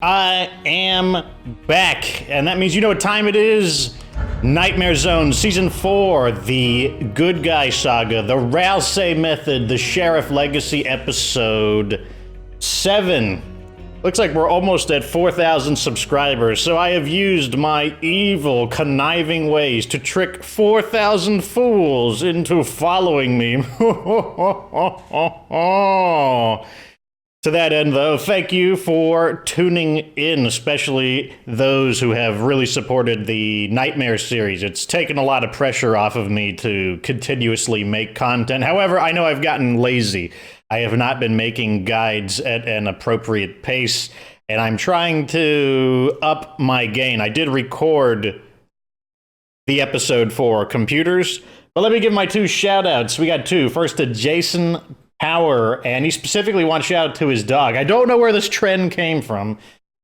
I am back, and that means you know what time it is. Nightmare Zone Season 4, the Good Guy Saga, the Ralsei Method, the Sheriff Legacy Episode 7. Looks like we're almost at 4,000 subscribers, so I have used my evil, conniving ways to trick 4,000 fools into following me. To that end, though, thank you for tuning in, especially those who have really supported the Nightmare series. It's taken a lot of pressure off of me to continuously make content. However, I know I've gotten lazy. I have not been making guides at an appropriate pace, and I'm trying to up my gain. I did record the episode for computers, but let me give my two shout-outs. We got two. First to Jason Power, and he specifically wants shout out to his dog. I don't know where this trend came from,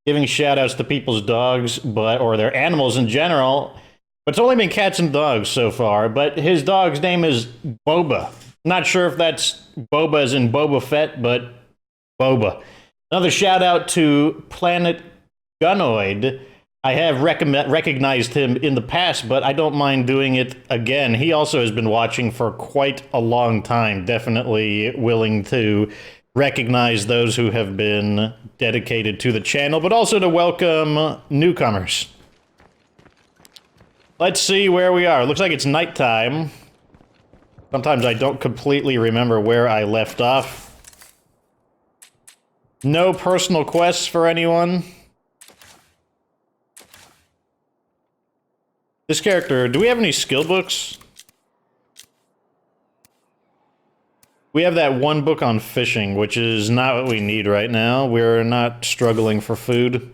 giving shout outs to people's dogs, or their animals in general, but it's only been cats and dogs so far. But his dog's name is Boba. Not sure if that's Boba as in Boba Fett, but Boba. Another shout out to Planet Gunoid. I have recognized him in the past, but I don't mind doing it again. He also has been watching for quite a long time. Definitely willing to recognize those who have been dedicated to the channel, but also to welcome newcomers. Let's see where we are. Looks like it's nighttime. Sometimes I don't completely remember where I left off. No personal quests for anyone. This character, do we have any skill books? We have that one book on fishing, which is not what we need right now. We're not struggling for food.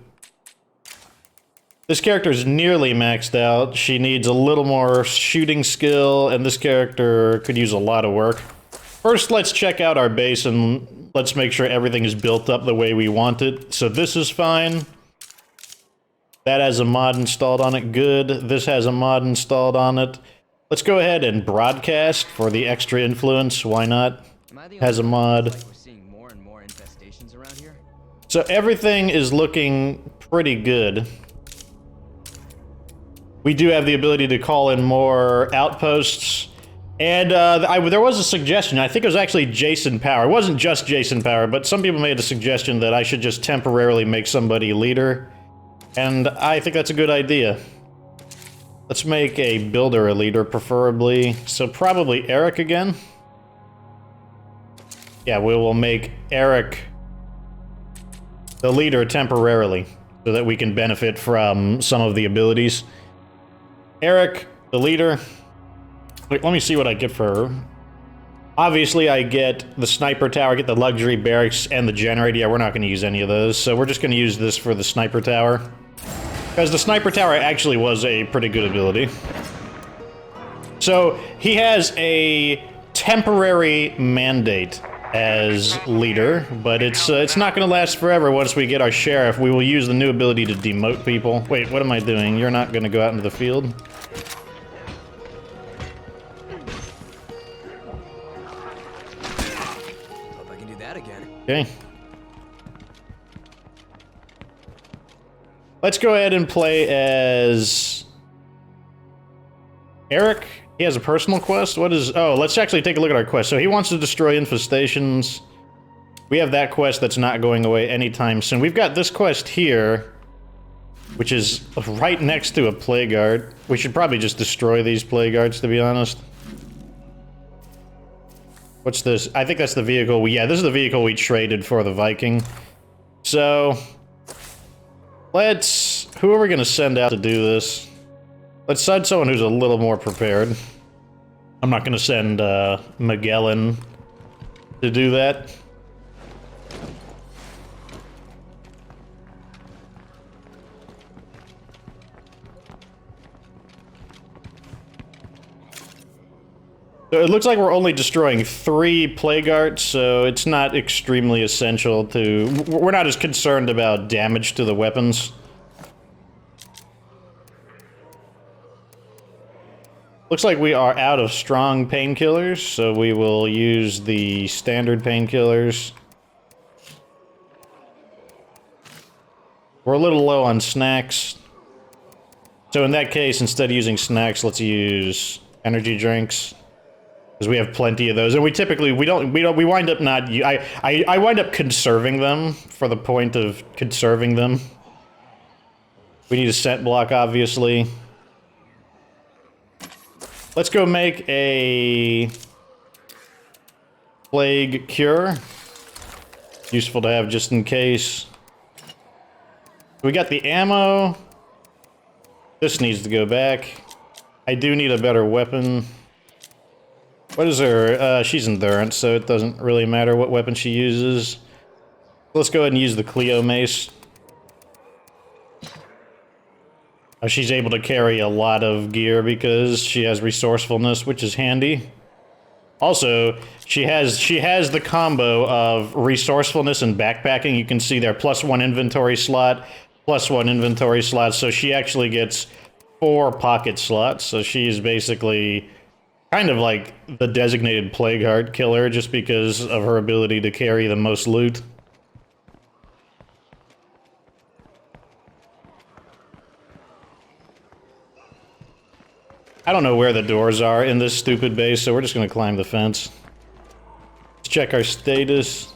This character is nearly maxed out. She needs a little more shooting skill, and this character could use a lot of work. First, let's check out our base, and let's make sure everything is built up the way we want it. So this is fine. That has a mod installed on it. Good. This has a mod installed on it. Let's go ahead and broadcast for the extra influence. Why not? Has a mod. Like we're seeing more and more infestations around here. So everything is looking pretty good. We do have the ability to call in more outposts. And there was a suggestion. I think it was actually Jason Power. It wasn't just Jason Power, but some people made a suggestion that I should just temporarily make somebody leader. And I think that's a good idea. Let's make a builder a leader, preferably. So probably Eric again. Yeah, we will make Eric the leader temporarily, so that we can benefit from some of the abilities. Eric, the leader. Wait, let me see what I get for her. Obviously, I get the sniper tower, I get the luxury barracks, and the generator. Yeah, we're not going to use any of those, so we're just going to use this for the sniper tower. Because the sniper tower actually was a pretty good ability. So, he has a temporary mandate as leader, but it's not going to last forever once we get our sheriff. We will use the new ability to demote people. Wait, what am I doing? You're not going to go out into the field? Hope I can do that again. Okay. Let's go ahead and play as Eric. He has a personal quest. What is... Oh, let's actually take a look at our quest. So he wants to destroy infestations. We have that quest that's not going away anytime soon. We've got this quest here, which is right next to a plague guard. We should probably just destroy these plague guards, to be honest. What's this? I think that's the vehicle we... Yeah, this is the vehicle we traded for the Viking. So... Who are we going to send out to do this? Let's send someone who's a little more prepared. I'm not going to send Magellan to do that. So it looks like we're only destroying 3 plague arts, so it's not extremely essential to... We're not as concerned about damage to the weapons. Looks like we are out of strong painkillers, so we will use the standard painkillers. We're a little low on snacks. So in that case, instead of using snacks, let's use energy drinks. Because we have plenty of those. And we typically, we wind up not, I wind up conserving them for the point of conserving them. We need a scent block, obviously. Let's go make a plague cure. Useful to have just in case. We got the ammo. This needs to go back. I do need a better weapon. What is her? She's endurance, so it doesn't really matter what weapon she uses. Let's go ahead and use the Cleo mace. She's able to carry a lot of gear because she has resourcefulness, which is handy. Also, she has the combo of resourcefulness and backpacking. You can see there, +1 inventory slot, +1 inventory slot. So she actually gets 4 pocket slots. So she's basically kind of like the designated plague heart killer just because of her ability to carry the most loot. I don't know where the doors are in this stupid base, so we're just gonna climb the fence. Let's check our status.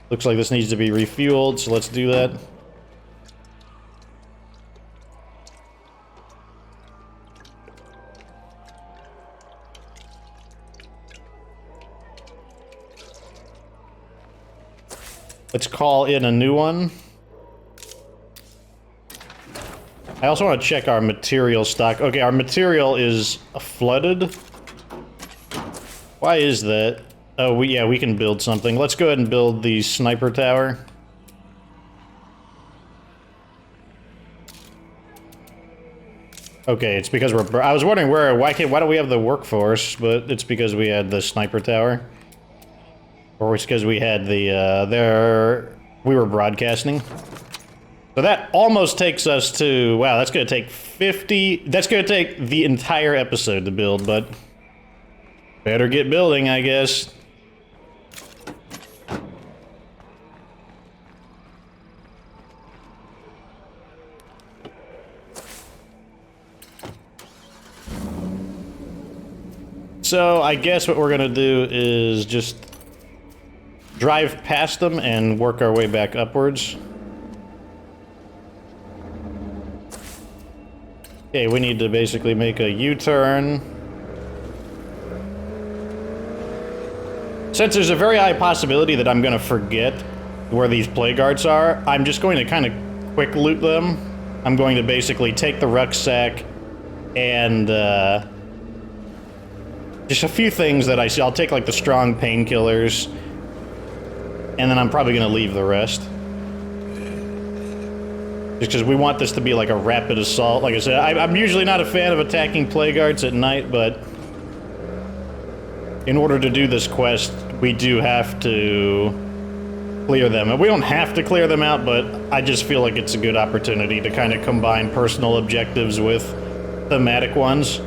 Looks like this needs to be refueled, so let's do that. Let's call in a new one. I also want to check our material stock. Okay, our material is flooded. Why is that? Oh, we can build something. Let's go ahead and build the sniper tower. Okay, it's because we're... I was wondering why don't we have the workforce, but it's because we had the sniper tower. Or it's because we had the, we were broadcasting. So that almost takes us to... Wow, that's going to take 50... That's going to take the entire episode to build, but... Better get building, I guess. So, I guess what we're going to do is just... drive past them and work our way back upwards. Okay, we need to basically make a U-turn. Since there's a very high possibility that I'm gonna forget where these plague guards are, I'm just going to kind of quick loot them. I'm going to basically take the rucksack and just a few things that I see. I'll take like the strong painkillers, and then I'm probably gonna leave the rest. Just because we want this to be like a rapid assault. Like I said, I'm usually not a fan of attacking plague guards at night, but in order to do this quest, we do have to clear them. And we don't have to clear them out, but I just feel like it's a good opportunity to kind of combine personal objectives with thematic ones.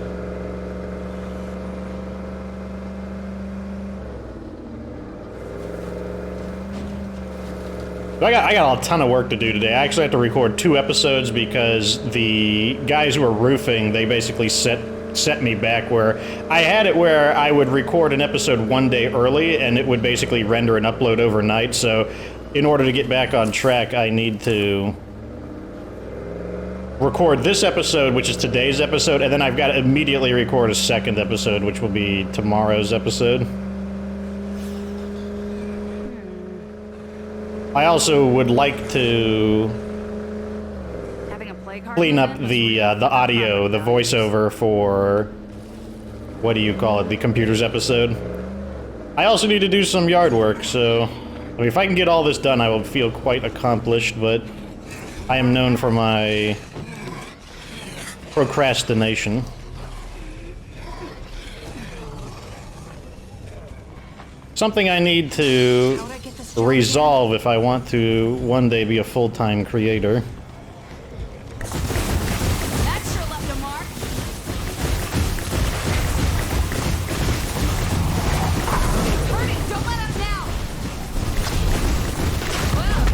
I got a ton of work to do today. I actually have to record 2 episodes because the guys who are roofing, they basically set me back where I had it where I would record an episode 1 day early and it would basically render and upload overnight. So in order to get back on track, I need to record this episode, which is today's episode, and then I've got to immediately record a second episode, which will be tomorrow's episode. I also would like to clean up the audio, the voiceover for, what do you call it, the computers episode. I also need to do some yard work, so I mean, if I can get all this done, I will feel quite accomplished, but I am known for my procrastination. Something I need to resolve if I want to one day be a full-time creator. That sure left a mark. Hurry, don't let up now. Well,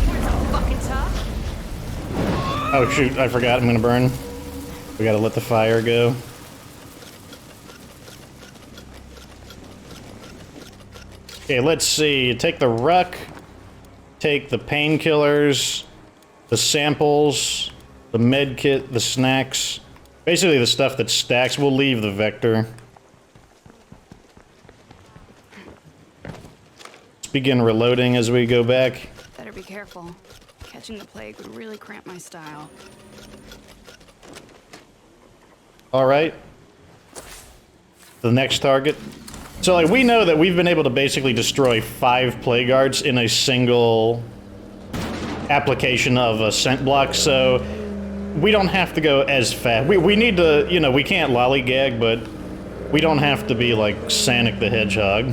Oh shoot, I forgot I'm gonna burn. We gotta let the fire go. Okay, let's see. Take the ruck, take the painkillers, the samples, the med kit, the snacks. Basically the stuff that stacks. We'll leave the vector. Let's begin reloading as we go back. Better be careful. Catching the plague would really cramp my style. Alright. The next target. So, like, we know that we've been able to basically destroy 5 plague guards in a single application of a scent block, so we don't have to go as fast. We need to, you know, we can't lollygag, but we don't have to be like Sonic the Hedgehog.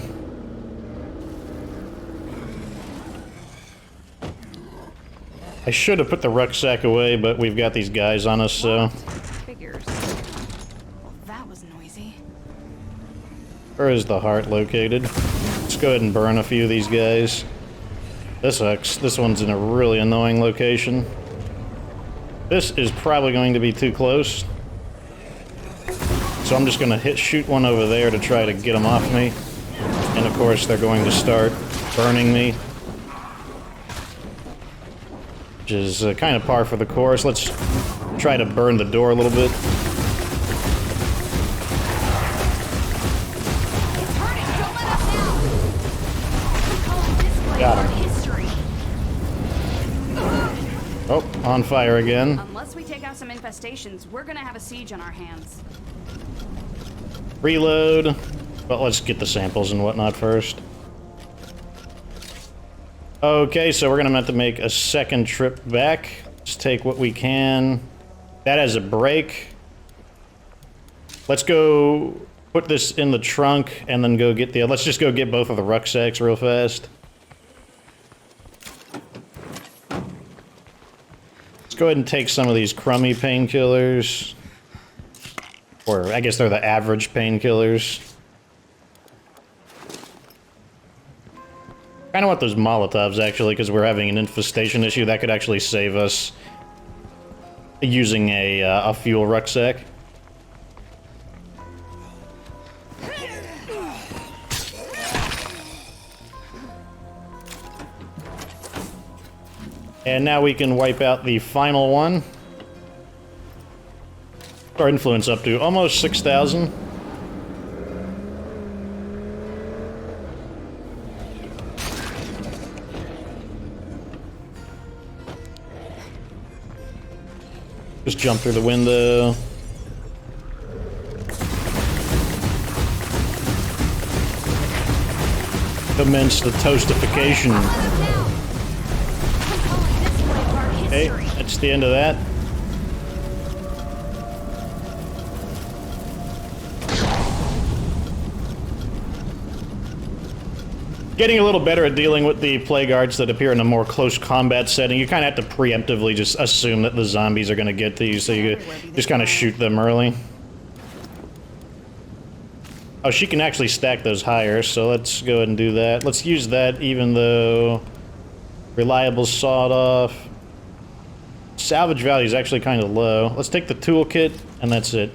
I should have put the rucksack away, but we've got these guys on us, so... Figures. Well, that was noisy. Where is the heart located? Let's go ahead and burn a few of these guys. This sucks. This one's in a really annoying location. This is probably going to be too close. So I'm just going to shoot one over there to try to get them off me. And of course they're going to start burning me. Which is kind of par for the course. Let's try to burn the door a little bit. Got him. Oh, on fire again. Unless we take out some infestations, we're gonna have a siege on our hands. Reload. But let's get the samples and whatnot first. Okay, so we're gonna have to make a second trip back. Let's take what we can. That has a break. Let's go put this in the trunk and then go get the... Let's just go get both of the rucksacks real fast. Let's go ahead and take some of these crummy painkillers. Or, I guess they're the average painkillers. I kind of want those Molotovs, actually, because we're having an infestation issue. That could actually save us using a fuel rucksack. And now we can wipe out the final one. Our influence up to almost 6,000. Just jump through the window. Commence the toastification. Okay, that's the end of that. Getting a little better at dealing with the plague guards that appear in a more close combat setting. You kind of have to preemptively just assume that the zombies are going to get to you, so you just kind of shoot them early. Oh, she can actually stack those higher, so let's go ahead and do that. Let's use that even though reliable sawed-off. Salvage value is actually kind of low. Let's take the toolkit, and that's it.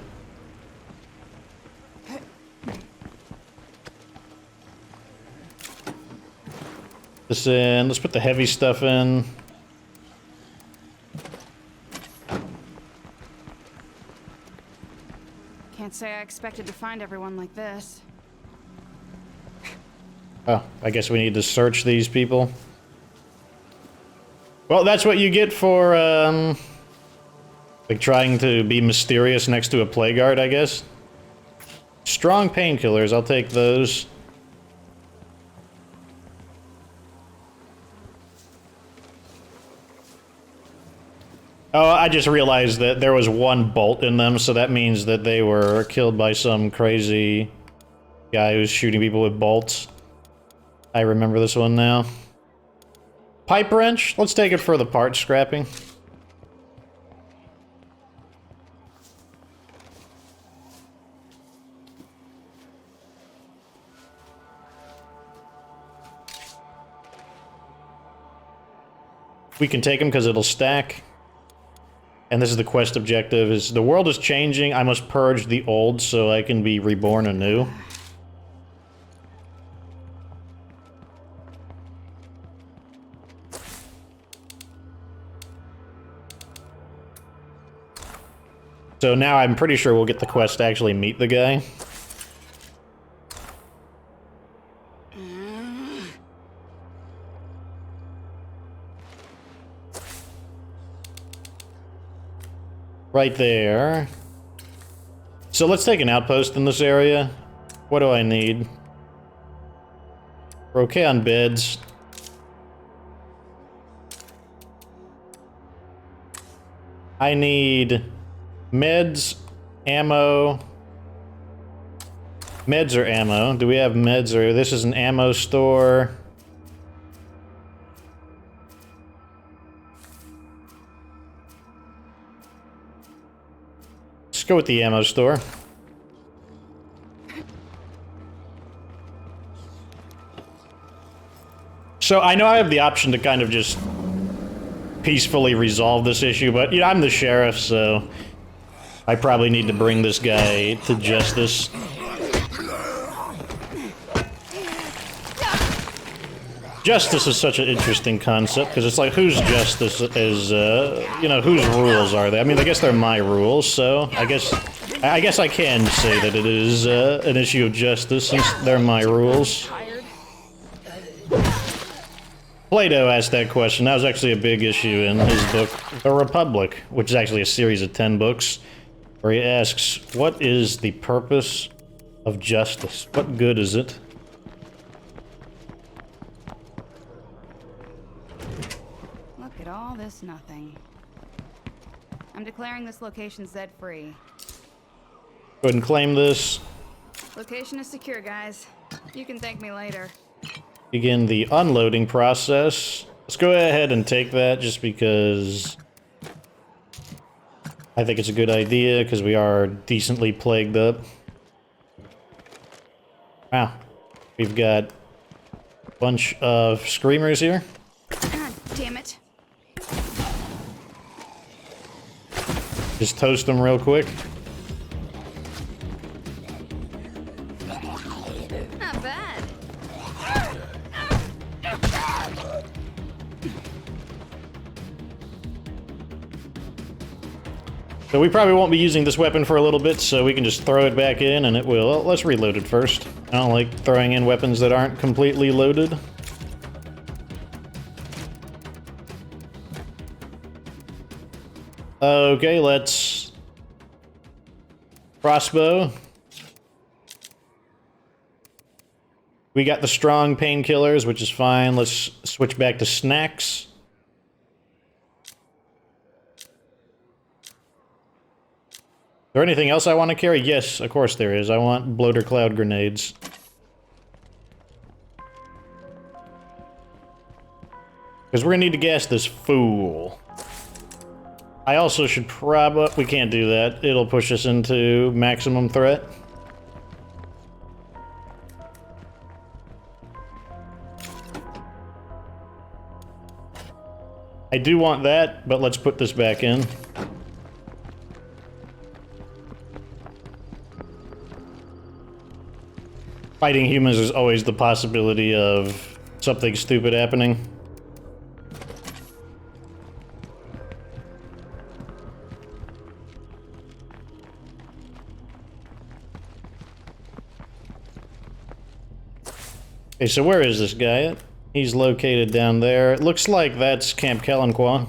This in. Let's put the heavy stuff in. Can't say I expected to find everyone like this. Oh, I guess we need to search these people. Well, that's what you get for, like, trying to be mysterious next to a plague guard, I guess. Strong painkillers, I'll take those. Oh, I just realized that there was one bolt in them, so that means that they were killed by some crazy guy who's shooting people with bolts. I remember this one now. Pipe wrench? Let's take it for the part scrapping. We can take them because it'll stack. And this is the quest objective, is the world is changing, I must purge the old so I can be reborn anew. So now I'm pretty sure we'll get the quest to actually meet the guy. Right there. So let's take an outpost in this area. What do I need? We're okay on beds. I need meds, ammo. Meds or ammo? Do we have meds or this is an ammo store? Let's go with the ammo store. So I know I have the option to kind of just peacefully resolve this issue, but you know, I'm the sheriff, so I probably need to bring this guy to justice. Justice is such an interesting concept, because it's like, whose justice is, you know, whose rules are they? I mean, I guess they're my rules, so I guess I can say that it is an issue of justice, since they're my rules. Plato asked that question. That was actually a big issue in his book, The Republic, which is actually a series of 10 books, where he asks, what is the purpose of justice? What good is it? Look at all this nothing. I'm declaring this location Zed-free. Go ahead and claim this. Location is secure, guys. You can thank me later. Begin the unloading process. Let's go ahead and take that just because I think it's a good idea, because we are decently plagued up. Wow. We've got a bunch of screamers here. God damn it. Just toast them real quick. Not bad. So we probably won't be using this weapon for a little bit, so we can just throw it back in and it will. Well, let's reload it first. I don't like throwing in weapons that aren't completely loaded. Okay, let's... crossbow. We got the strong painkillers, which is fine. Let's switch back to snacks. Is there anything else I want to carry? Yes, of course there is. I want bloater cloud grenades. Because we're gonna need to gas this fool. I also should probably... we can't do that. It'll push us into maximum threat. I do want that, but let's put this back in. Fighting humans is always the possibility of something stupid happening. Okay, so where is this guy at? He's located down there. It looks like that's Camp Kalanqua.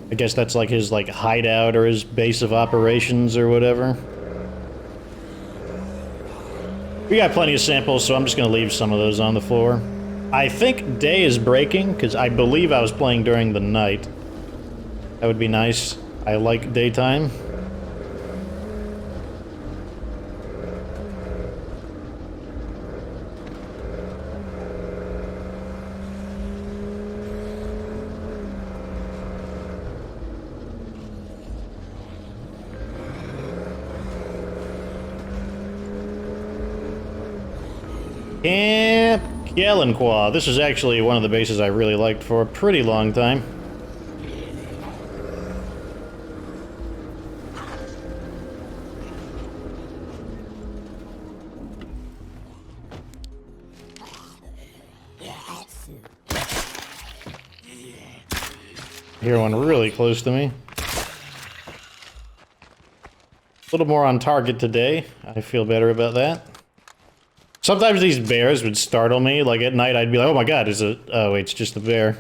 I guess that's like his hideout or his base of operations or whatever. We got plenty of samples, so I'm just gonna leave some of those on the floor. I think day is breaking, because I believe I was playing during the night. That would be nice. I like daytime. Camp Kelenqua. This is actually one of the bases I really liked for a pretty long time. I hear one really close to me. A little more on target today. I feel better about that. Sometimes these bears would startle me. Like at night, I'd be like, "Oh my god, is it? Oh, wait, it's just a bear."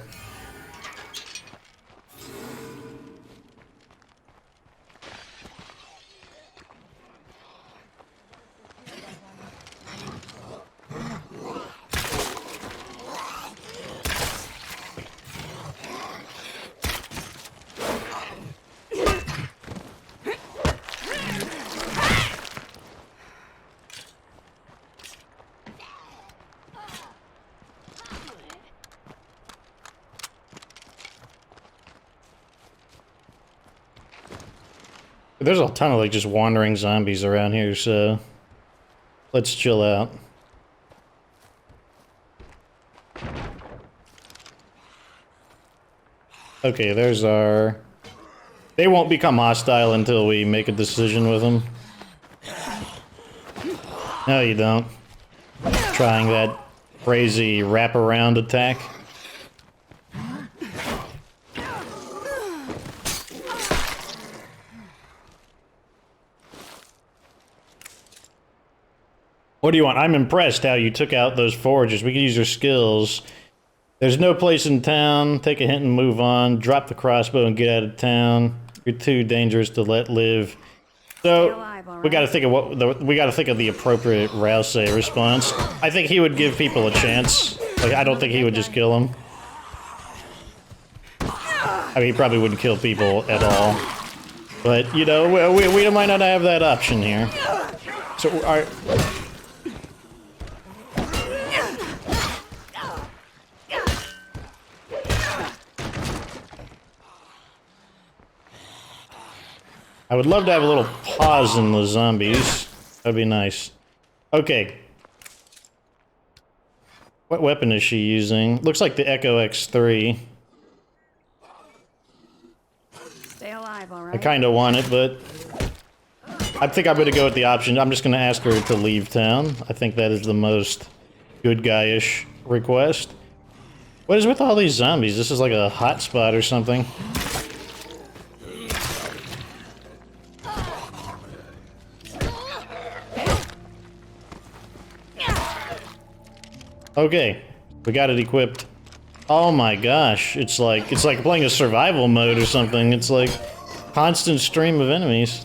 There's a ton of like just wandering zombies around here, so let's chill out. Okay, there's our... They won't become hostile until we make a decision with them. No, you don't. Trying that crazy wraparound attack. What do you want? I'm impressed how you took out those foragers. We could use your skills. There's no place in town. Take a hint and move on. Drop the crossbow and get out of town. You're too dangerous to let live. So we got to think of the appropriate Rousey response. I think he would give people a chance. Like I don't think he would just kill them. I mean, he probably wouldn't kill people at all. But you know, we might not have that option here. So I would love to have a little pause in the zombies. That'd be nice. Okay. What weapon is she using? Looks like the Echo X3. Stay alive, all right? I kind of want it, but I think I'm going to go with the option. I'm just going to ask her to leave town. I think that is the most good guy-ish request. What is with all these zombies? This is like a hotspot or something. Okay, we got it equipped. Oh my gosh, it's like playing a survival mode or something. It's like constant stream of enemies.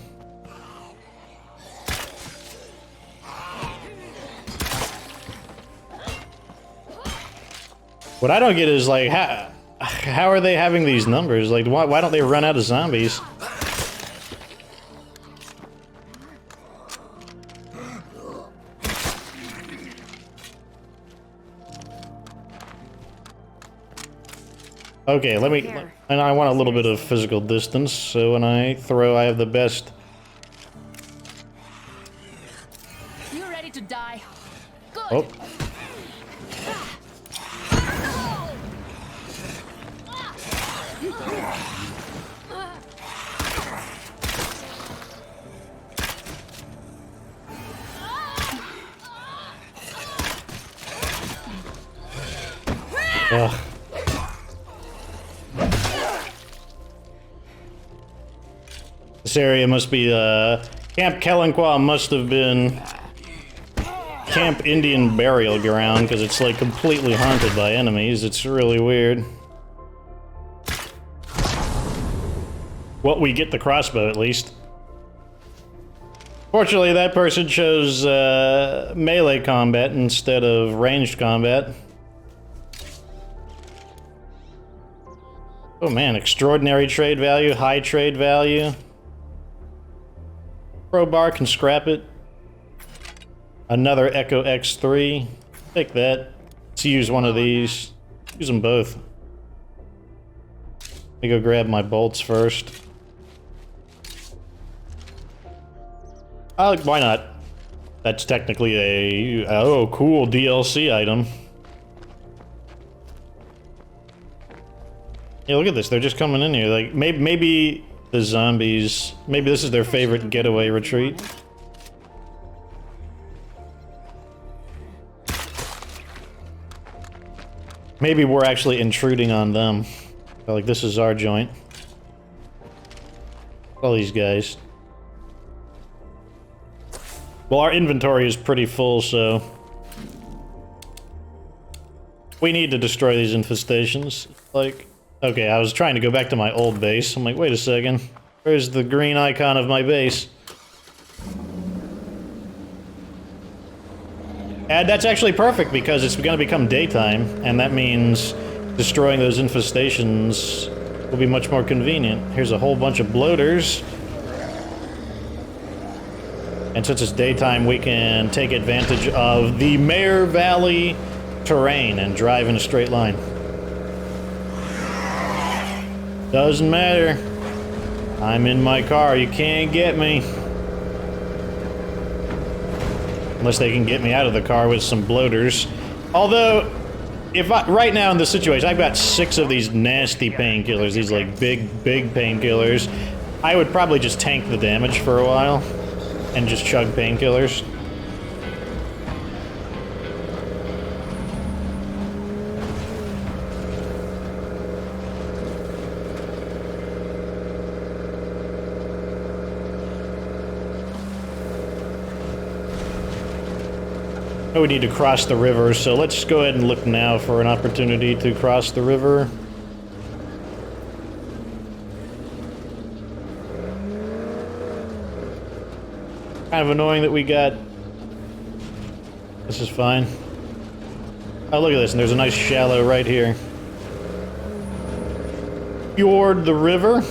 What I don't get is like how are they having these numbers? Like why don't they run out of zombies? Okay, let me... And I want a little bit of physical distance, so when I throw, I have the best... You ready to die? Good. Oh. Ugh. This area must be, Camp Kelenqua must have been Camp Indian Burial Ground, because it's, like, completely haunted by enemies. It's really weird. Well, we get the crossbow, at least. Fortunately, that person chose, melee combat instead of ranged combat. Oh man, extraordinary trade value, high trade value. Crowbar can scrap it. Another Echo X3. Take that. Let's use one of these. Use them both. Let me go grab my bolts first. Why not? That's technically a... Oh, cool DLC item. Yeah, look at this. They're just coming in here. Like, maybe the zombies... Maybe this is their favorite getaway retreat. Maybe we're actually intruding on them. Like, this is our joint. All these guys. Well, our inventory is pretty full, so... we need to destroy these infestations. Like... okay, I was trying to go back to my old base. I'm like, wait a second. Where's the green icon of my base? And that's actually perfect because it's going to become daytime, and that means destroying those infestations will be much more convenient. Here's a whole bunch of bloaters. And since it's daytime, we can take advantage of the Mare Valley terrain and drive in a straight line. Doesn't matter. I'm in my car. You can't get me. Unless they can get me out of the car with some bloaters. Although, right now in this situation, I've got 6 of these nasty painkillers. These, like, big painkillers. I would probably just tank the damage for a while. And just chug painkillers. We need to cross the river, so let's go ahead and look now for an opportunity to cross the river. Kind of annoying that we got... this is fine. Oh, look at this, and there's a nice shallow right here. Fjord the river.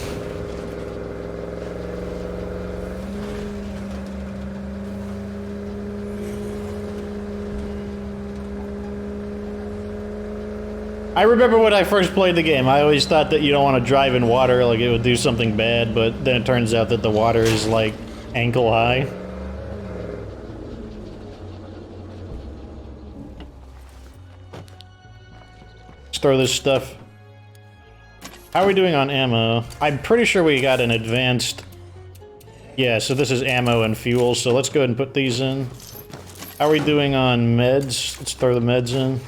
I remember when I first played the game, I always thought that you don't want to drive in water, like it would do something bad, but then it turns out that the water is like ankle high. Let's throw this stuff. How are we doing on ammo? I'm pretty sure we got an advanced... yeah, so this is ammo and fuel, so let's go ahead and put these in. How are we doing on meds? Let's throw the meds in.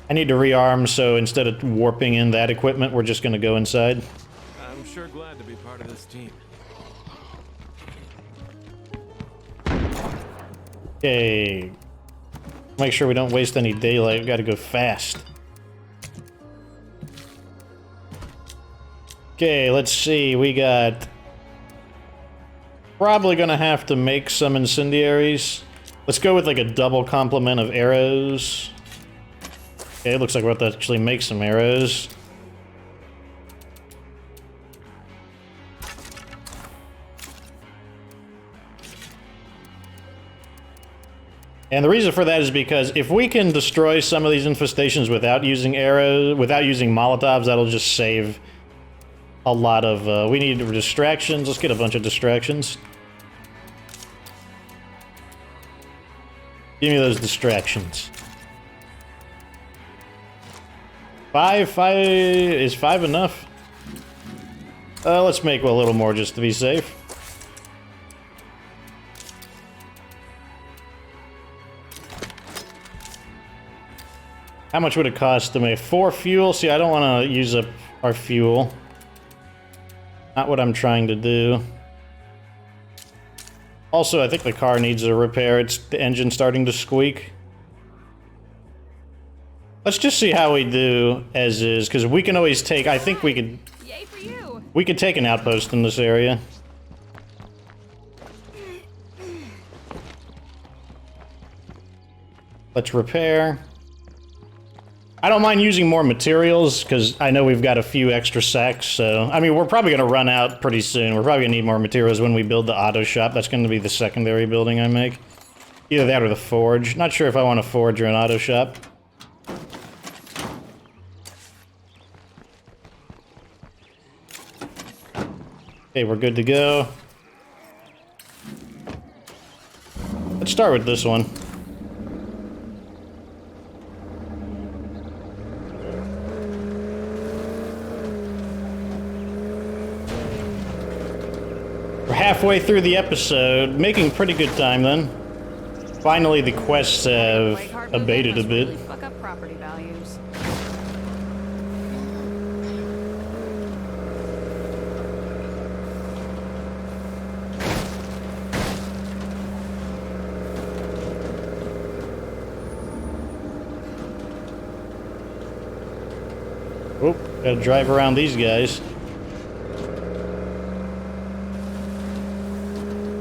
I need to rearm, so instead of warping in that equipment, we're just gonna go inside. I'm sure glad to be part of this team. Okay. Make sure we don't waste any daylight. We gotta go fast. Okay, let's see. We got... probably gonna have to make some incendiaries. Let's go with like a double complement of arrows. Okay, it looks like we're about to actually make some arrows. And the reason for that is because if we can destroy some of these infestations without using arrows, without using Molotovs, that'll just save a lot of... we need distractions. Let's get a bunch of distractions. Give me those distractions. 5 is 5 enough? Let's make a little more just to be safe. How much would it cost to make 4 fuel? See, I don't want to use up our fuel. Not what I'm trying to do. Also, I think the car needs a repair. It's the engine starting to squeak. Let's just see how we do as is, because we can always take... I think we could... Yay for you! We could take an outpost in this area. Let's repair. I don't mind using more materials, because I know we've got a few extra sacks, so... I mean, we're probably going to run out pretty soon. We're probably going to need more materials when we build the auto shop. That's going to be the secondary building I make. Either that or the forge. Not sure if I want a forge or an auto shop. Okay, we're good to go. Let's start with this one. halfway through the episode, making pretty good time then. Finally, the quests have abated a bit. Really fuck up property values. Oh, gotta drive around these guys.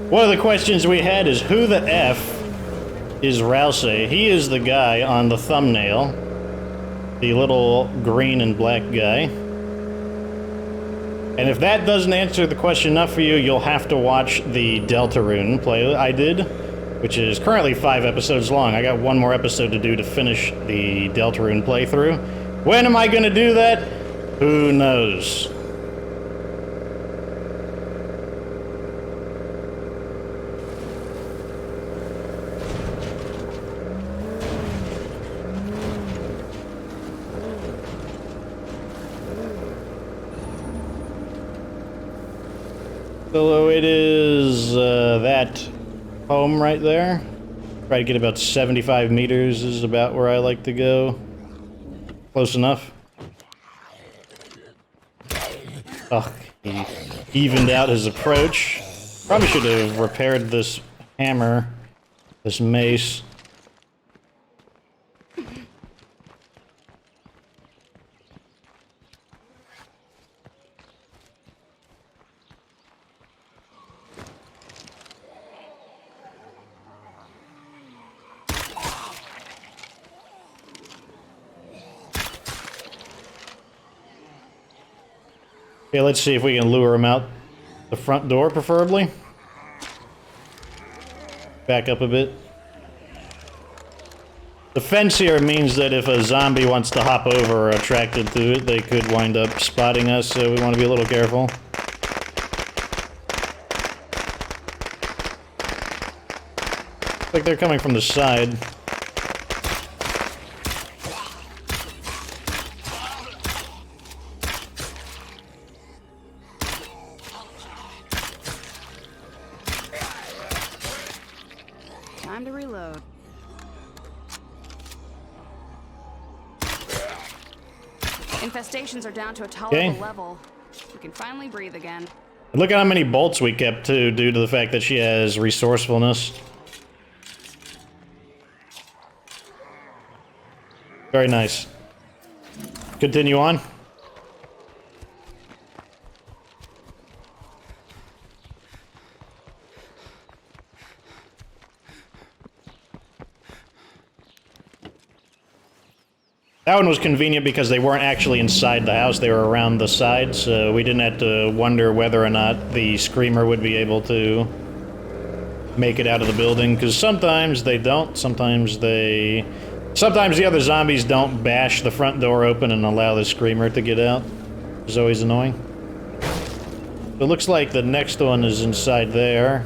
One of the questions we had is, who the F is Rousey? He is the guy on the thumbnail. The little green and black guy. And if that doesn't answer the question enough for you, you'll have to watch the Deltarune play I did, which is currently 5 episodes long. I got one more episode to do to finish the Deltarune playthrough. When am I gonna do that? Who knows? So it is that home right there. Try to get about 75 meters is about where I like to go. Close enough. Ugh, he evened out his approach. Probably should have repaired this hammer, this mace. Okay, let's see if we can lure him out the front door, preferably. Back up a bit. The fence here means that if a zombie wants to hop over or attracted to it, they could wind up spotting us, so we want to be a little careful. Looks like they're coming from the side. Time to reload. Infestations are down to a tolerable level. We can finally breathe again. Look at how many bolts we kept, too, due to the fact that she has resourcefulness. Very nice. Continue on. That one was convenient because they weren't actually inside the house, they were around the side, so we didn't have to wonder whether or not the screamer would be able to make it out of the building, because sometimes they don't, sometimes the other zombies don't bash the front door open and allow the screamer to get out, which is always annoying. So it looks like the next one is inside there.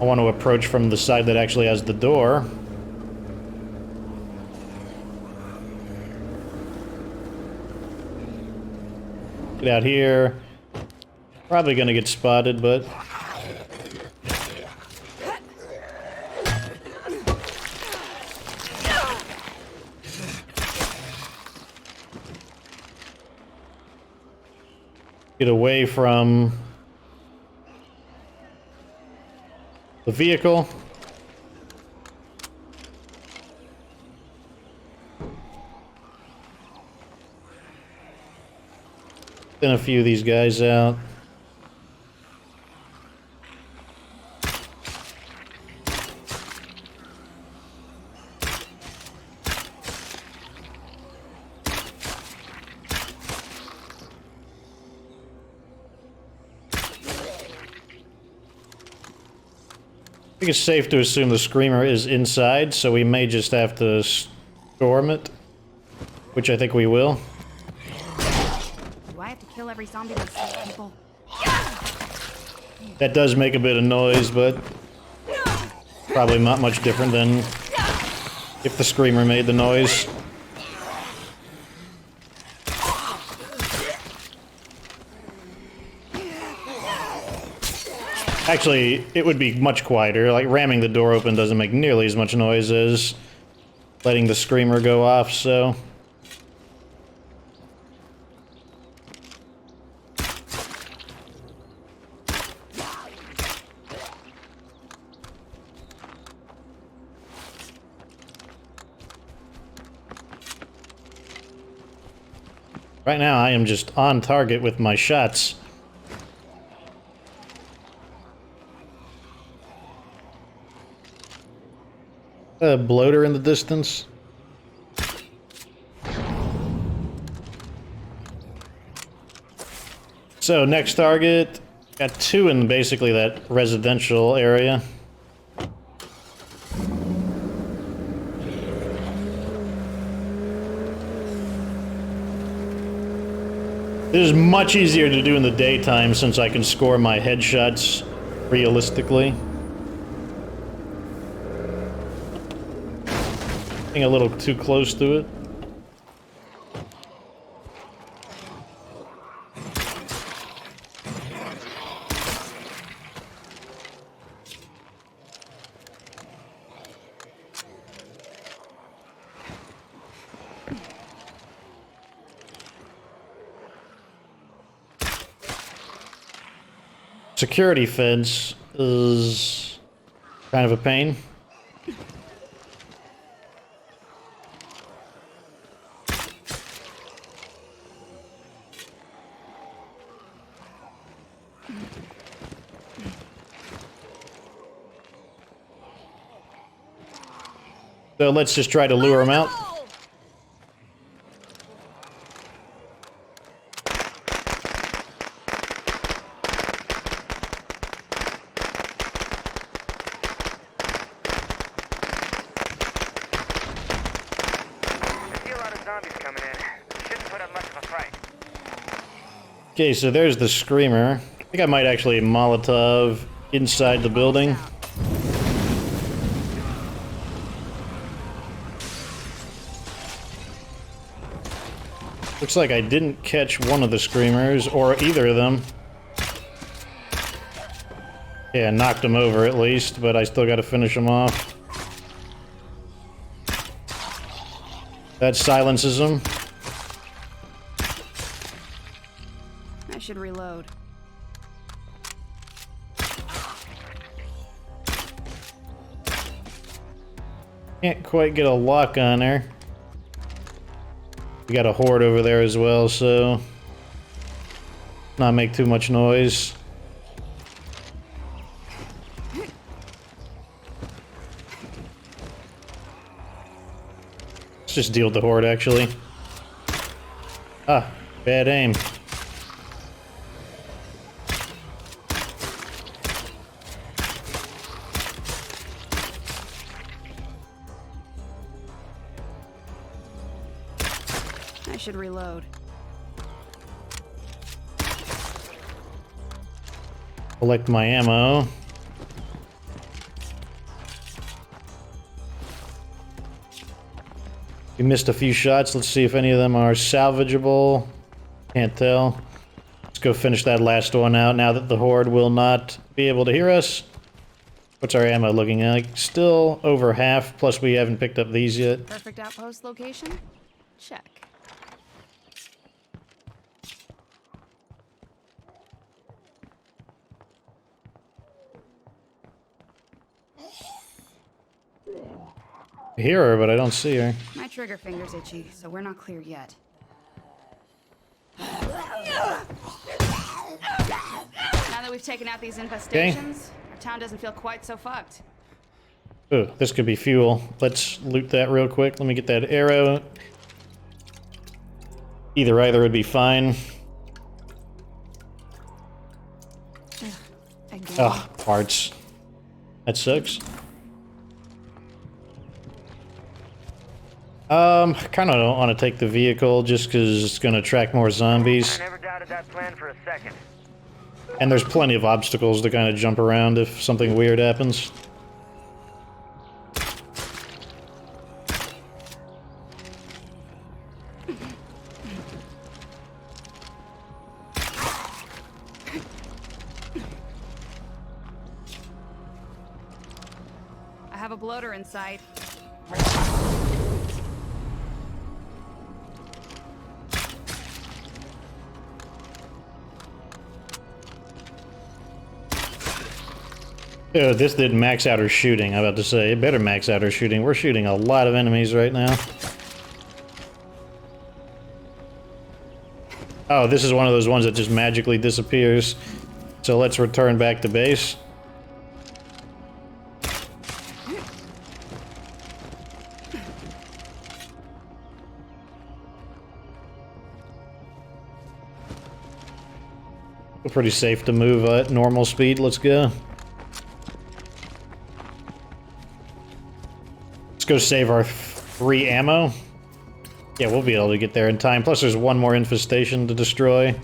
I want to approach from the side that actually has the door. Get out here. Probably gonna get spotted, but... get away from the vehicle. Thin a few of these guys out. I think it's safe to assume the screamer is inside, so we may just have to storm it, which I think we will. Do I have to kill every zombie that sees people? That does make a bit of noise, but probably not much different than if the screamer made the noise. Actually, it would be much quieter. Like, ramming the door open doesn't make nearly as much noise as letting the screamer go off, so... Right now, I am just on target with my shots. A bloater in the distance. So, next target. Got 2 in basically that residential area. This is much easier to do in the daytime since I can score my headshots realistically. Getting a little too close to it. Security fence is kind of a pain. So let's just try to lure him out. Okay, so there's the screamer. I think I might actually Molotov inside the building. Looks like I didn't catch one of the screamers, or either of them. Yeah, knocked him over at least, but I still gotta finish him off. That silences him. I should reload. Can't quite get a lock on her. We got a horde over there as well, so not make too much noise. Let's just deal with the horde, actually. Ah, bad aim. I should reload. Collect my ammo. We missed a few shots. Let's see if any of them are salvageable. Can't tell. Let's go finish that last one out now that the horde will not be able to hear us. What's our ammo looking like? Still over half, plus we haven't picked up these yet. Perfect outpost location? Check. I hear her, but I don't see her. My trigger finger's itchy, so we're not clear yet. Now that we've taken out these infestations, our town doesn't feel quite so fucked. Ooh, this could be fuel. Let's loot that real quick. Let me get that arrow. Either would be fine. Again. Oh, parts. That sucks. Kind of don't want to take the vehicle just because it's going to attract more zombies. I never doubted that plan for a second. And there's plenty of obstacles to kind of jump around if something weird happens. have a bloater in sight. Oh, this did max out our shooting. I'm about to say, it better max out our shooting. We're shooting a lot of enemies right now. Oh, this is one of those ones that just magically disappears. So let's return back to base. We're pretty safe to move at normal speed. Let's go. Let's go save our free ammo. Yeah, we'll be able to get there in time. Plus, there's one more infestation to destroy.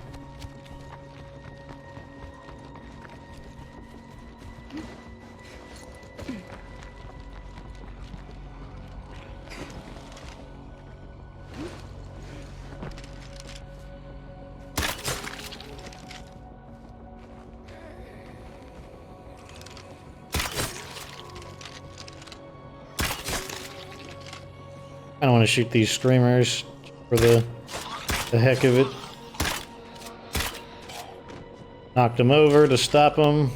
I don't want to shoot these streamers for the heck of it. Knocked them over to stop them.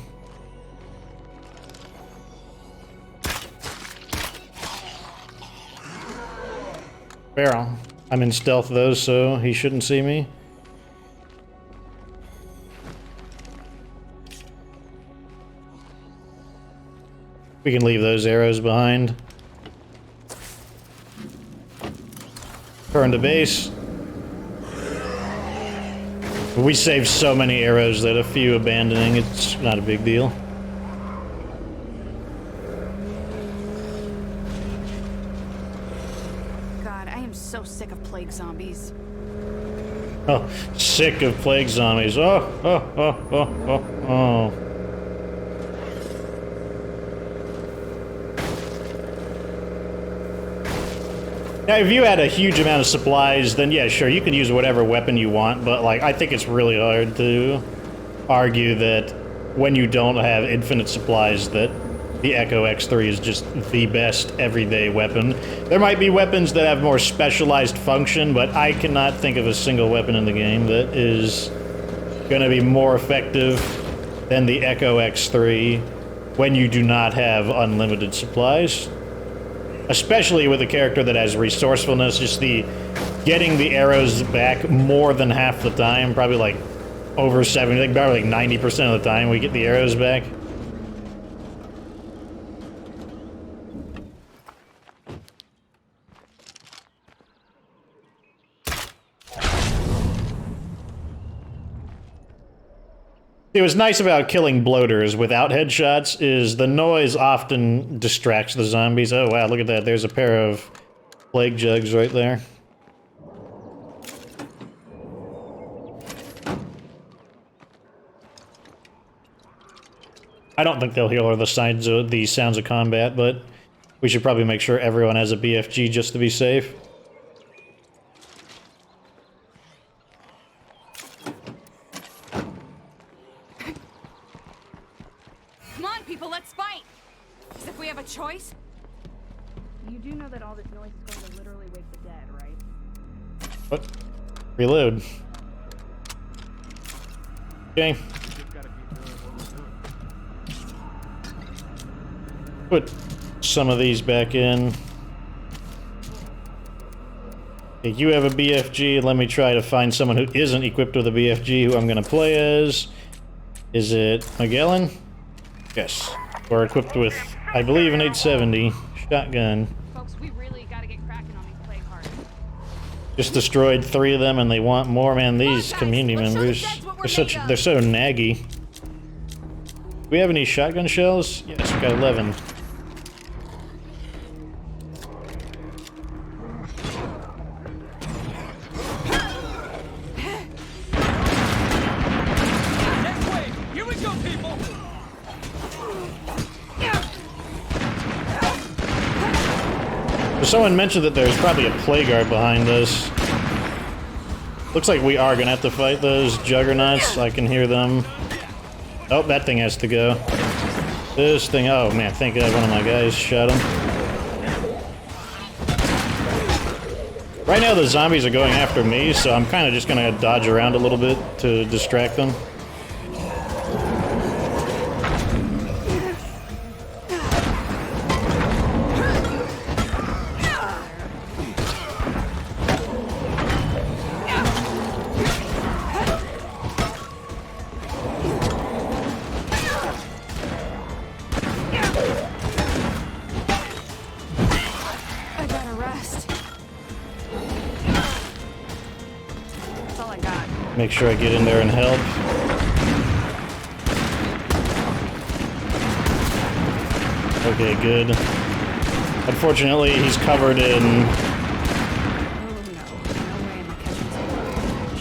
Barrel. I'm in stealth though, so he shouldn't see me. We can leave those arrows behind. Turn to base. We saved so many arrows that a few abandoning, it's not a big deal. God, I am so sick of plague zombies. Oh, sick of plague zombies. Oh. Now, if you had a huge amount of supplies, then yeah, sure, you can use whatever weapon you want, but like, I think it's really hard to argue that when you don't have infinite supplies that the Echo X3 is just the best everyday weapon. There might be weapons that have more specialized function, but I cannot think of a single weapon in the game that is going to be more effective than the Echo X3 when you do not have unlimited supplies. Especially with a character that has resourcefulness, just the getting the arrows back more than half the time, probably like over 70, like probably like 90% of the time we get the arrows back. See, what's nice about killing bloaters without headshots is the noise often distracts the zombies. Oh wow, look at that. There's a pair of plague jugs right there. I don't think they'll hear the sounds of combat, but we should probably make sure everyone has a BFG just to be safe. Let's fight! As if we have a choice? You do know that all this noise is going to literally wake the dead, right? What? Reload. Okay. Put some of these back in. Okay, you have a BFG. Let me try to find someone who isn't equipped with a BFG who I'm going to play as. Is it Magellan? Yes. We're equipped with, I believe, an 870 shotgun. Folks, we really gotta get cracking on these plague hearts. Just destroyed 3 of them and they want more. Man, these community members, they're so naggy. Do we have any shotgun shells? Yes, we got 11. Someone mentioned that there's probably a plague guard behind us. Looks like we are gonna have to fight those juggernauts. I can hear them. Oh, that thing has to go. This thing, oh man, thank God one of my guys shot him. Right now the zombies are going after me, so I'm kind of just gonna dodge around a little bit to distract them. I gotta rest. That's all I got. Make sure I get in there and help. Okay, good. Unfortunately, he's covered in... Oh no. No way am I catching some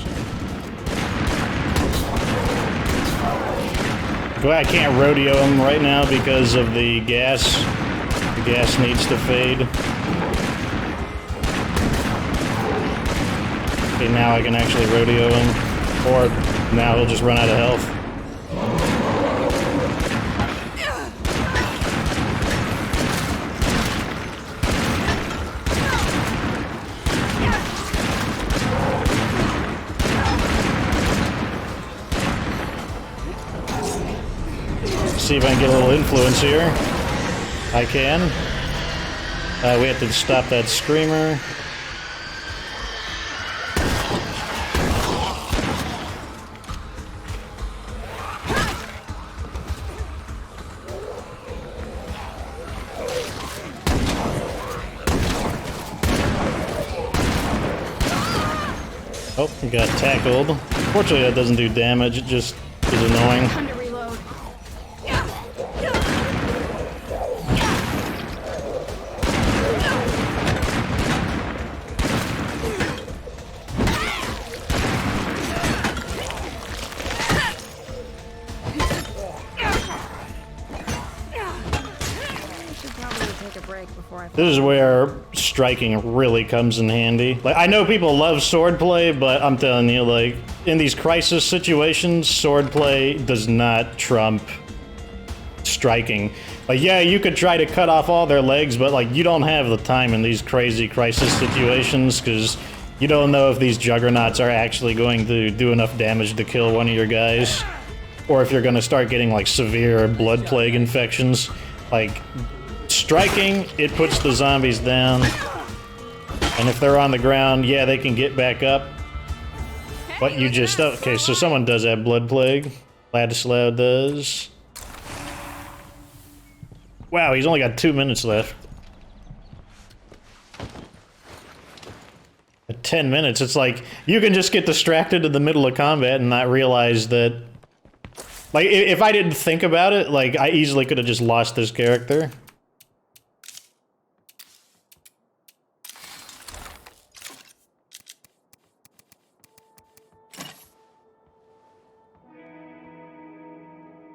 shit. Well, I can't rodeo him right now because of the gas. The gas needs to fade. Okay, now I can actually rodeo him. Or now he'll just run out of health. See if I can get a little influence here. I can. We have to stop that screamer. Oh, he got tackled. Fortunately, that doesn't do damage. It just is annoying. Time to reload. Should probably take a break before I. This is where striking really comes in handy. Like, I know people love swordplay, but I'm telling you, like, in these crisis situations, swordplay does not trump striking. Like, yeah, you could try to cut off all their legs, but, like, you don't have the time in these crazy crisis situations, because you don't know if these juggernauts are actually going to do enough damage to kill one of your guys, or if you're going to start getting, like, severe blood plague infections. Like, striking, it puts the zombies down. And if they're on the ground, yeah, they can get back up. But you just... Okay, so someone does have blood plague. Ladislaw does. Wow, he's only got 2 minutes left. At 10 minutes, it's like, you can just get distracted in the middle of combat and not realize that... Like, if I didn't think about it, like, I easily could have just lost this character.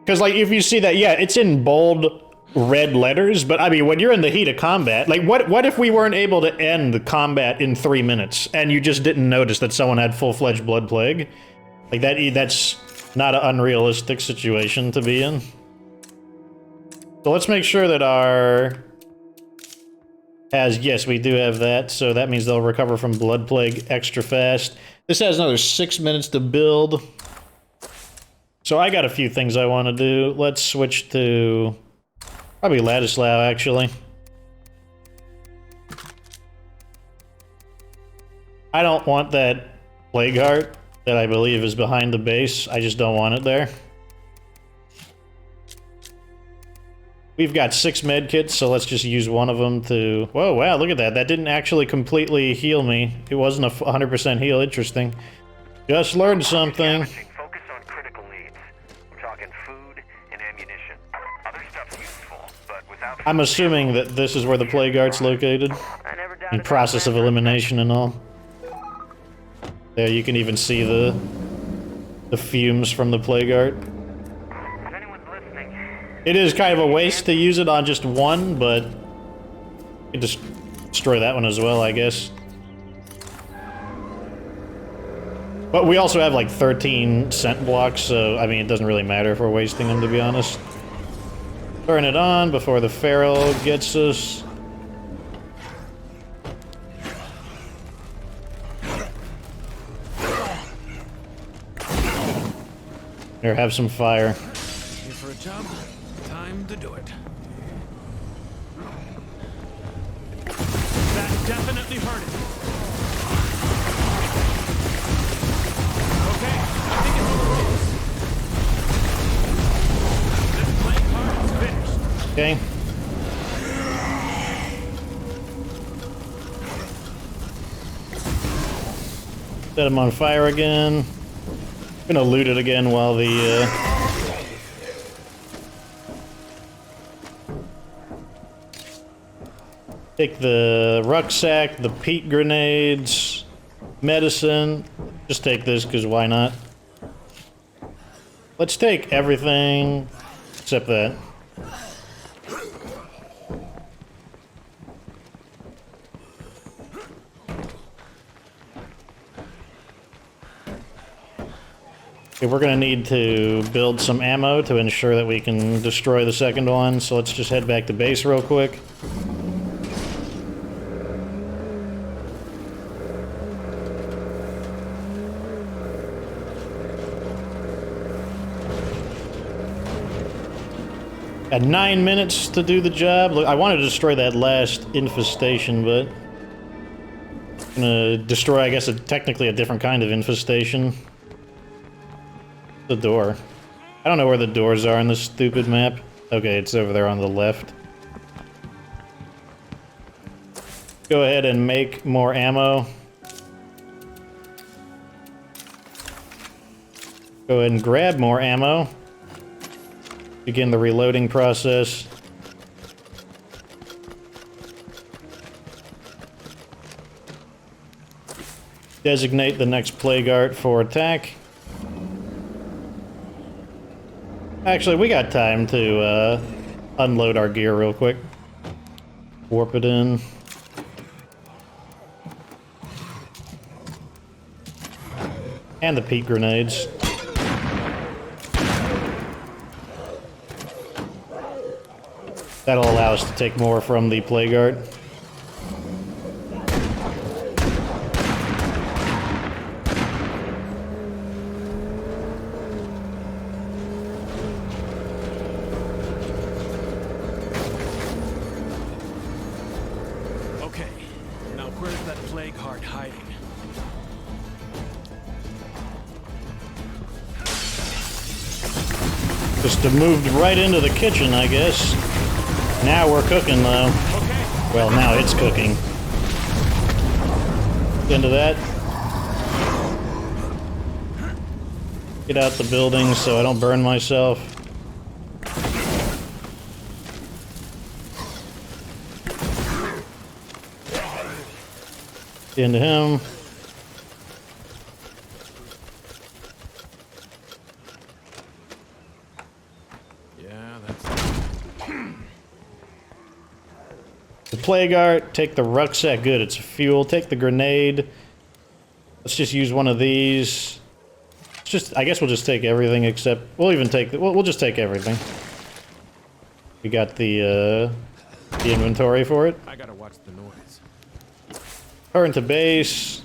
Because, like, if you see that, yeah, it's in bold red letters, but, I mean, when you're in the heat of combat, like, what if we weren't able to end the combat in 3 minutes, and you just didn't notice that someone had full-fledged blood plague? Like, that's not an unrealistic situation to be in. So let's make sure that our... Yes, we do have that, so that means they'll recover from blood plague extra fast. This has another 6 minutes to build. So I got a few things I want to do. Let's switch to... Probably Ladislaw, actually. I don't want that plague heart that I believe is behind the base. I just don't want it there. We've got 6 med kits, so let's just use one of them to... Whoa, wow, look at that. That didn't actually completely heal me. It wasn't a 100% heal. Interesting. Just learned something. Focus on critical needs. We're talking food and ammunition. Other stuff's useful, but without... I'm assuming that this is where the plague heart's located. I never doubted In that process of plan. elimination and all. There, you can even see the fumes from the plague heart. If anyone's listening, It is kind of a waste to use it on just one, but you can just destroy that one as well, I guess. But we also have like 13 scent blocks, so I mean it doesn't really matter if we're wasting them, to be honest. Turn it on before the feral gets us. Here, have some fire. Here for a job? Time to do it. That definitely hurt it. Okay, I think it's over. This playing card is finished. Okay. Set him on fire again. Gonna loot it again while the take the rucksack, the peat grenades, medicine. Just take this, because why not? Let's take everything except that. Okay, we're gonna need to build some ammo to ensure that we can destroy the second one, so let's just head back to base real quick. Got 9 minutes to do the job. Look, I wanted to destroy that last infestation, but I'm gonna destroy, I guess, technically a different kind of infestation. The door. I don't know where the doors are on this stupid map. Okay, it's over there on the left. Go ahead and make more ammo. Go ahead and grab more ammo. Begin the reloading process. Designate the next plague art for attack. Actually, we got time to unload our gear real quick. Warp it in. And the peat grenades. That'll allow us to take more from the plague art. Okay, now where's that plague heart hiding? Just moved right into the kitchen, I guess. Now we're cooking, though. Okay. Well, now it's cooking. Into that. Get out the building so I don't burn myself. Into him. Yeah, that's... The plague art, take the rucksack, good, it's fuel. Take the grenade. Let's just use one of these. It's just, I guess we'll just take everything except, we'll even take, we'll just take everything. We got the inventory for it. I gotta watch the noise. Return to base.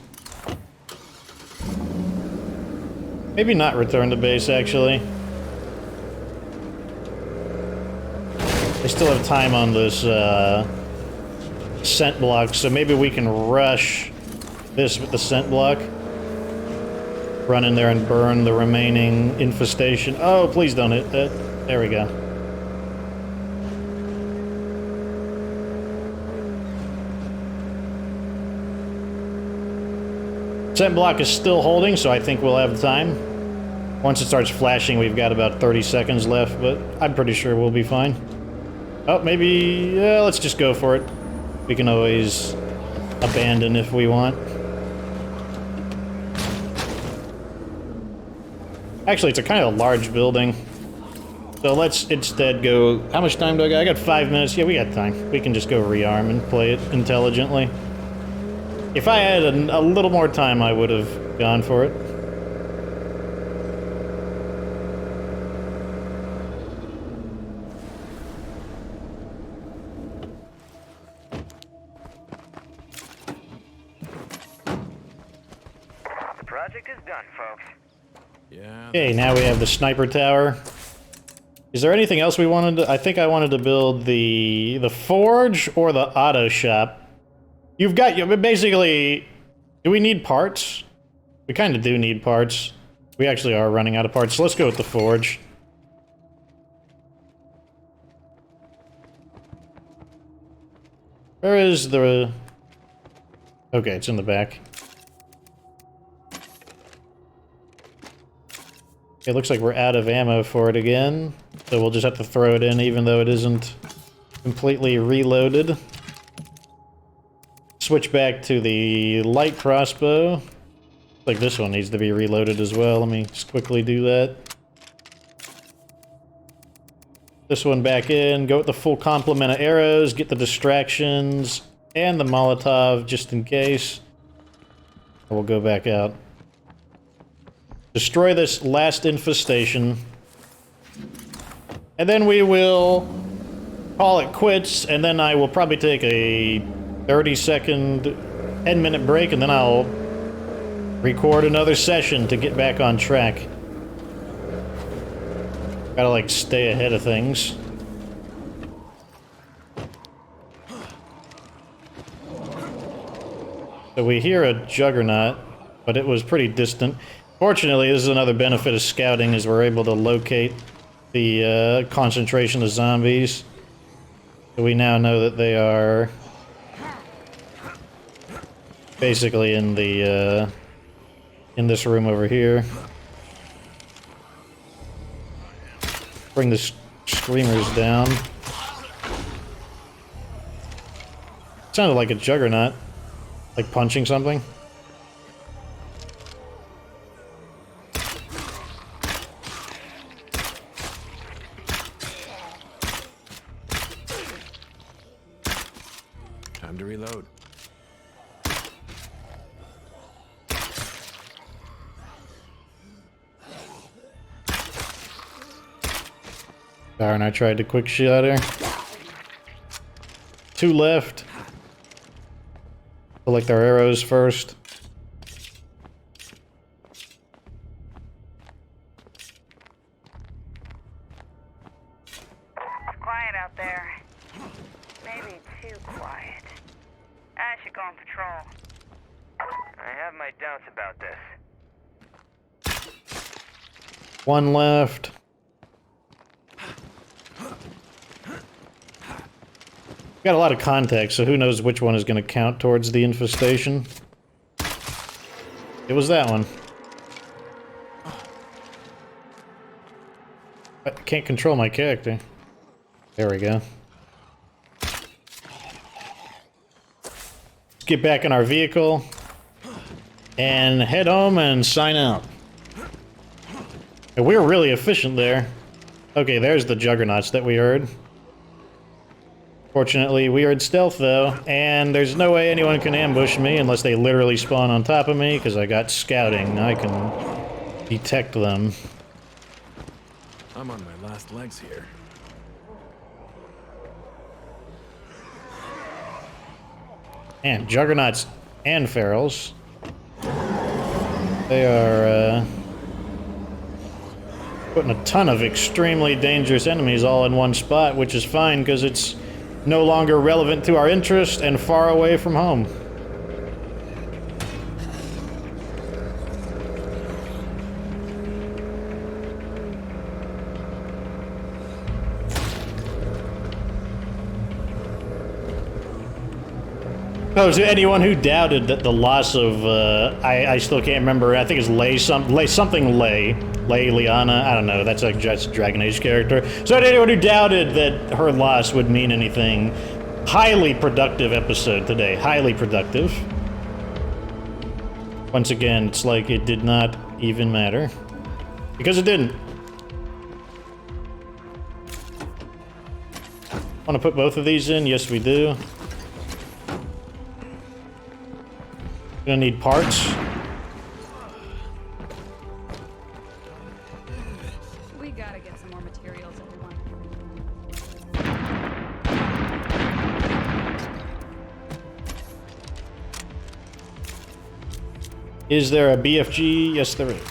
Maybe not return to base, actually. I still have time on this, scent block, so maybe we can rush this with the scent block. Run in there and burn the remaining infestation. Oh, please don't hit that. There we go. Scent block is still holding, so I think we'll have time. Once it starts flashing, we've got about 30 seconds left, but I'm pretty sure we'll be fine. Oh, maybe... let's just go for it. We can always abandon if we want. Actually, it's a kind of large building. So let's instead go... How much time do I got? I got 5 minutes. Yeah, we got time. We can just go rearm and play it intelligently. If I had a little more time, I would have gone for it. project is done, folks. Yeah. Okay, now we have the sniper tower. Is there anything else we wanted to... I think I wanted to build the forge or the auto shop. You've got... Basically, do we need parts? We kind of do need parts. We actually are running out of parts, so let's go with the forge. Where is the... Okay, it's in the back. It looks like we're out of ammo for it again, so we'll just have to throw it in even though it isn't completely reloaded. Switch back to the light crossbow. Looks like this one needs to be reloaded as well. Let me just quickly do that. This one back in, go with the full complement of arrows, get the distractions, and the Molotov just in case. We'll go back out. Destroy this last infestation. And then we will call it quits, and then I will probably take a 30-second, 10-minute break, and then I'll record another session to get back on track. Gotta, like, stay ahead of things. So we hear a juggernaut, but it was pretty distant. Fortunately, this is another benefit of scouting, is we're able to locate the concentration of zombies. So we now know that they are basically in the in this room over here. Bring the screamers down. Sounded like a juggernaut, like punching something. Time to reload. Darn, I tried to quick shot her. 2 left. Select their arrows first. It's quiet out there. Maybe too quiet. I should go on patrol. I have my doubts about this. 1 left. Got a lot of contacts, so who knows which one is going to count towards the infestation. It was that one. I can't control my character. There we go. Let's get back in our vehicle and head home and sign out. And we're really efficient there. Okay, there's the juggernauts that we heard. Fortunately, we are in stealth, though, and there's no way anyone can ambush me unless they literally spawn on top of me, because I got scouting. I can detect them. I'm on my last legs here. And juggernauts and ferals. They are, putting a ton of extremely dangerous enemies all in one spot, which is fine, because it's no longer relevant to our interest and far away from home. Oh, to anyone who doubted that the loss of, I still can't remember, I think it's Lay Liana, I don't know, that's a Dragon Age character. So to anyone who doubted that her loss would mean anything, highly productive episode today, highly productive. Once again, it's like it did not even matter. Because it didn't. Want to put both of these in? Yes, we do. Gonna need parts. We gotta get some more materials if we want. Is there a BFG? Yes, there is.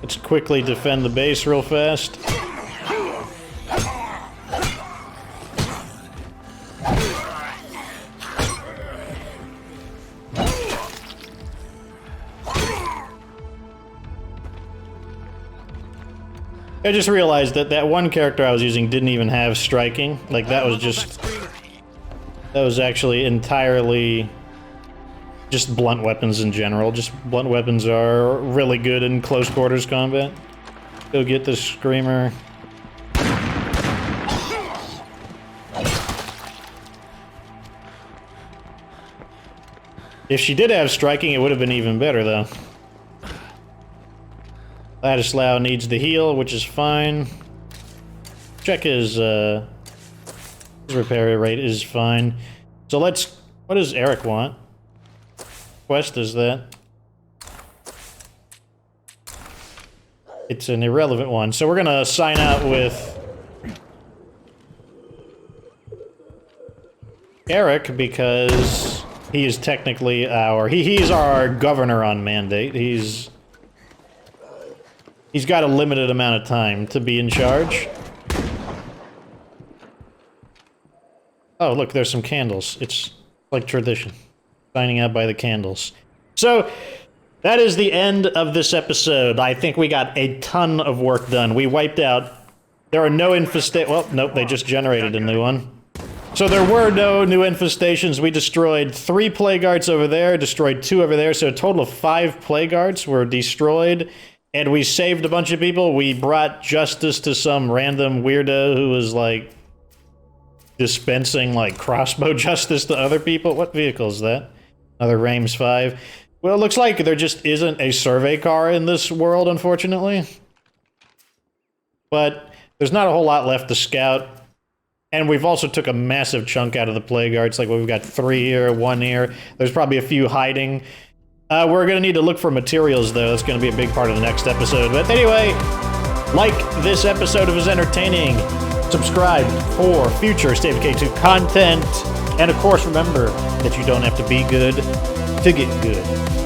Let's quickly defend the base real fast. I just realized that that one character I was using didn't even have striking. Like, that was just... That was actually entirely just blunt weapons in general. Just blunt weapons are really good in close quarters combat. Go get the screamer. If she did have striking, it would have been even better, though. Ladislaw needs the heal, which is fine. Check his repair rate is fine. So let's... What does Eric want? Quest is that? It's an irrelevant one. So we're gonna sign out with Eric because he is technically our... He's our governor on mandate. He's got a limited amount of time to be in charge. Oh, look, there's some candles. It's like tradition. Signing out by the candles. So, that is the end of this episode. I think we got a ton of work done. We wiped out... There are no well, nope, they just generated a new one. So there were no new infestations. We destroyed 3 plague guards over there, destroyed 2 over there, so a total of 5 plague guards were destroyed. And we saved a bunch of people. We brought justice to some random weirdo who was, like, dispensing, like, crossbow justice to other people. What vehicle is that? Another Reims 5. Well, it looks like there just isn't a survey car in this world, unfortunately. But there's not a whole lot left to scout. And we've also took a massive chunk out of the plague guards. Like, we've got 3 here, 1 here. There's probably a few hiding. We're going to need to look for materials, though. That's going to be a big part of the next episode. But anyway, like this episode if it was entertaining. Subscribe for future State of Decay 2 content. And of course, remember that you don't have to be good to get good.